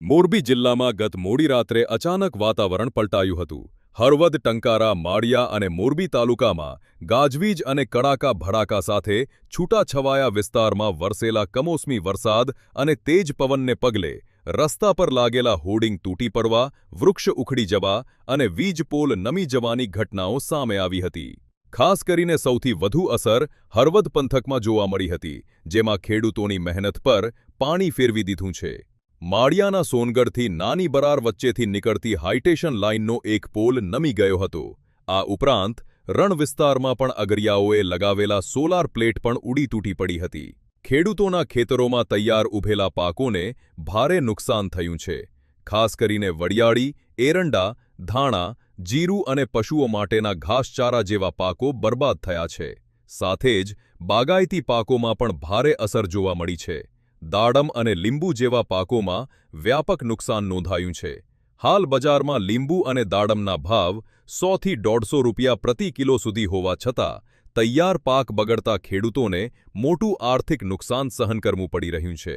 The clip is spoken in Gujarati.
મોરબી જિલ્લામાં ગત મોડી રાત્રે અચાનક વાતાવરણ પલટાયું હતું. હળવદ, ટંકારા, માળિયા અને મોરબી તાલુકામાં ગાજવીજ અને કડાકા ભડાકા સાથે છૂટાછવાયા વિસ્તારમાં વરસેલા કમોસમી વરસાદ અને તેજ પવનને પગલે રસ્તા પર લાગેલા હોર્ડિંગ તૂટી પડવા, વૃક્ષ ઉખડી જવા અને વીજપોલ નમી જવાની ઘટનાઓ સામે આવી હતી. ખાસ કરીને સૌથી વધુ અસર હળવદ પંથકમાં જોવા મળી હતી, જેમાં ખેડૂતોની મહેનત પર પાણી ફેરવી દીધું છે. માળિયાના સોનગઢથી નાની બરાર વચ્ચેથી નીકળતી હાઈટેશન લાઇનનો એક પોલ નમી ગયો હતો. આ ઉપરાંત રણ વિસ્તારમાં પણ અગરિયાઓએ લગાવેલા સોલાર પ્લેટ પણ ઉડી તૂટી પડી હતી. ખેડૂતોના ખેતરોમાં તૈયાર ઉભેલા પાકોને ભારે નુકસાન થયું છે. ખાસ કરીને વડિયાળી, એરંડા, ધાણા, જીરું અને પશુઓ માટેના ઘાસચારા જેવા પાકો બરબાદ થયા છે. સાથે જ બાગાયતી પાકોમાં પણ ભારે અસર જોવા મળી છે. દાડમ અને લીંબુ જેવા પાકોમાં વ્યાપક નુકસાન નોંધાયું છે. હાલ બજારમાં લીંબુ અને દાડમના ભાવ 100 થી 150 રૂપિયા પ્રતિ કિલો સુધી હોવા છતાં તૈયાર પાક બગડતા ખેડૂતોને મોટું આર્થિક નુકસાન સહન કરવું પડી રહ્યું છે.